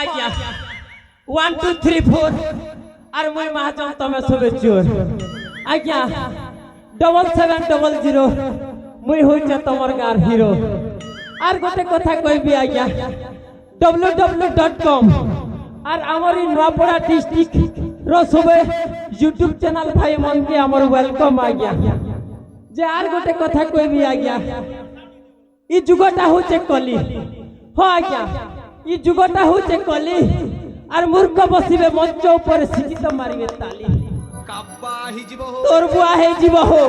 আজ্ঞা 1 2 3 4 আর মই মাহাজন তুমি সবে চোর আজ্ঞা 7700 মই হইছে তোমার গার হিরো আর গোটে কথা কইবি আজ্ঞা www.com আর আমারি নয়াপড়া ডিস্ট্রিক্ট रो সবে ইউটিউব চ্যানেল ভাই মনকে আমার ওয়েলকাম আজ্ঞা যে আর গোটে কথা কইবি আজ্ঞা ই যুগটা হচ্ছে কলি হ আজ্ঞা ই যুগটা হচ্ছে কলি আর মূর্খ বসিবে মঞ্চ উপরে শিক্ষিত মারিবে তালি কাব্বা হিজিব তোর বুয়া হে জীব হো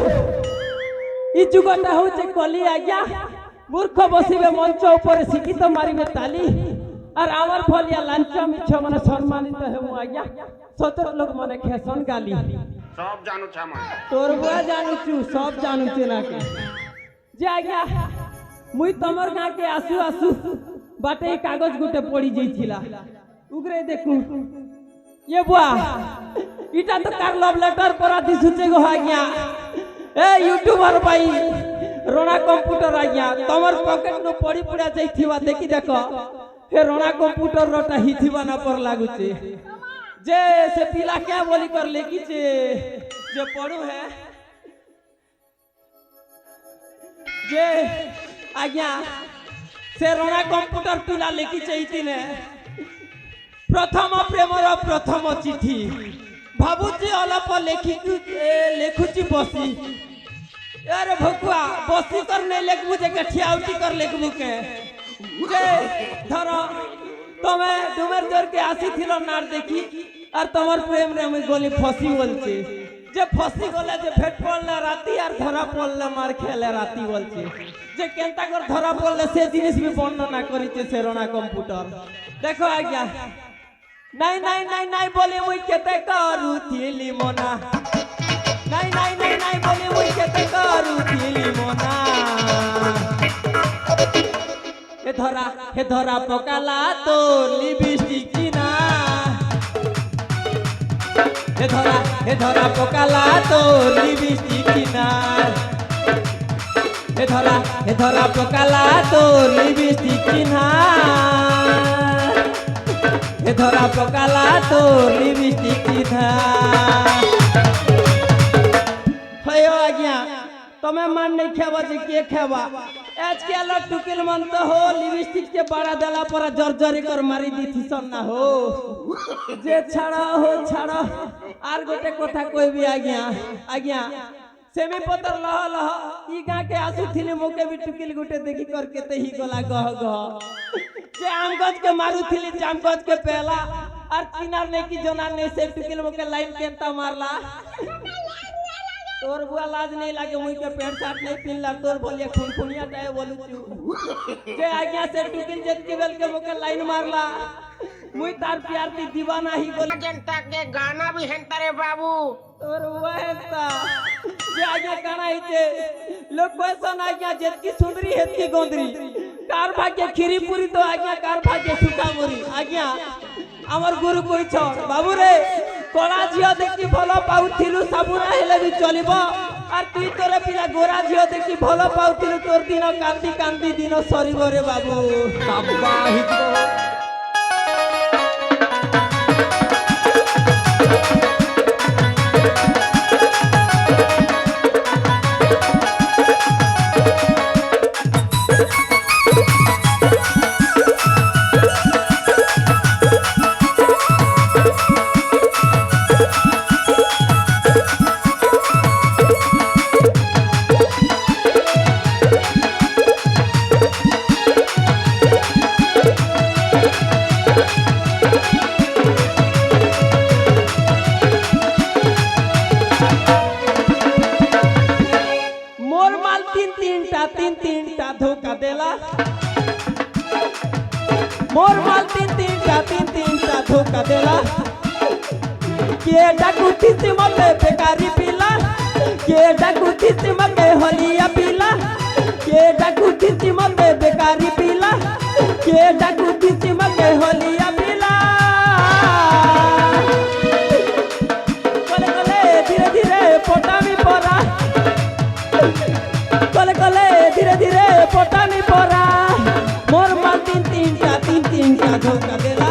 ই যুগটা হচ্ছে কলি আজ্ঞা মূর্খ বসিবে মঞ্চ উপরে শিক্ষিত মারিবে তালি আর আমার ফলিয়া লাঞ্চ মিছ মানে সম্মানিত হেমু আজ্ঞা সতর লোক মানে খেসন গালি সব জানো ছামা তোর বুয়া জানুছু সব জানুছে নাকি যে আজ্ঞা মুই তোমার গাঁকে আসু আসু বাটে কাগজ গুটে পড়ি যাইছিলা উগরে দেখু ये बुआ इटा तो कार लव लेटर परा दिसुचे गो आज्ञा ए यूट्यूबर भाई रोना कंप्यूटर आज्ञा तमर पॉकेट नो पड़ी पड़ा जाइथिवा देखि देखो हे रोना कंप्यूटर रोटा हिथिवा ना पर लागुचे जे से पिला क्या बोली कर लेकी छे जे पढ़ू है जे आज्ञा से रोना कंप्यूटर पिला लेकी छे इतिने प्रथम प्रेमर प्रथम चिठी भाबुची अलप लेखुची बसी अरे भकुआ बसी कर नहीं लेखबू जे ठियाउटी कर लेखबू के जे धर तमे डुमेर जोर के आसी थिलो नार देखी और तमर प्रेम रे मैं गोली फसी बोलछे जे फसी गले जे भेट पड़ले राती और धरा पड़ले मार खेले राती बोलछे जे केनता कर धरा पड़ले से जिनिस भी वर्णना करिते से रोना कंप्यूटर देखो आज्ञा नहीं नहीं नहीं नहीं बोले मुई केते करू थिली मोना नहीं नहीं नहीं नहीं बोले मुई केते करू थिली मोना हे धरा पकाला तो लिपस्टिक किना हे धरा पकाला तो लिपस्टिक किना हे धरा पकाला तो लिपस्टिक किना हे धरा पकाला तो लिपस्टिक किना हयो आज्ञा तमे मान नहीं खेबा जे के खेबा आज के अलग टुकिल मन तो हो लिपस्टिक के बड़ा देला पर जर्जरी कर मारी दीथि सन ना हो जे छाड़ा हो छाड़ा आर गोटे कथा कहबी आज्ञा आज्ञा सेमी पतर लह लह ई गा के आसु थिले मोके भी टुकिल गुटे देखि कर के ते ही गला गह गह जे आमगज के मारू थिली जामगज के पहला और चिनार ने की जोना ने से टुकिल मोके लाइन केंता मारला तोर बुआ लाज नहीं लागे मुई के पेट साट नहीं पिनला तोर बोलिए खुनखुनिया टाए बोलू चू जे आज्ञा से टुकिल जत के बेल के मोके लाइन मारला मुई तार प्यार दी दीवाना ही बोल जनता के गाना भी हेंता रे बाबू तोर बुआ हेंता जे आज्ञा गाना हिचे लोग क्वेश्चन आज्ञा जत की सुंदरी हेत की गोंदरी कार भाग्य खीरी पूरी तो आज्ञा कार भाग्य सुखा मुरी आज्ञा हमर गुरु कोइ छ बाबू रे कोला झियो देखि भलो पाउथिलु साबुना हेले भी चलिबो और तू तोरे पिला गोरा झियो देखि भलो पाउथिलु तोर दिन कांदी कांदी दिन सरीबो रे बाबू काब्बा हिजिब तीन टा धोखा देला मोर माल तीन टा धोखा देला के डाकुती से मते बेकारी पीला के डाकुती से मते होलिया पीला के डाकुती से मते बेकारी पीला के डाकुती से मते होलिया पीला कले कले धीरे धीरे पोटामी परा कले कले धीरे धीरे पोटानी परा मोर माल तीन टा धोखा देला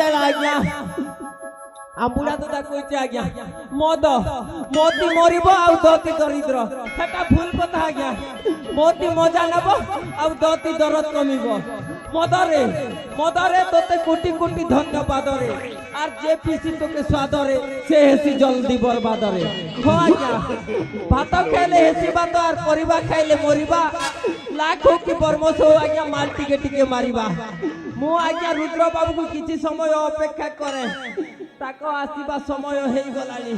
ଦେଲା ଆଜ୍ଞା ଆମ୍ବୁଡ଼ା ଦୁଟା କହୁଛି ଆଜ୍ଞା ମଦ ମତି ମରିବ ଆଉ ଦତି ଦରିଦ୍ର ସେଟା ଭୁଲ କଥା ଆଜ୍ଞା ମତି ମଜା ନେବ ଆଉ ଦତି ଦରଦ କମିବ ମଦରେ ମଦରେ তোতে কোটি কোটি ধন্যবাদরে আর যে পিসি তোকে স্বাদরে সে হেসি জলদি বরবাদরে হো আজ্ঞা ভাত খাইলে হেসিবা তো আর পরিবা খাইলে মরিবা লাখ হোক কি বর্মস হো আজ্ঞা মাল টিকে টিকে মারিবা মু আজ্ঞা রুদ্র বাবুকে কিছু সময় অপেক্ষা করে তাকে আসিবা সময় হয়ে গলানি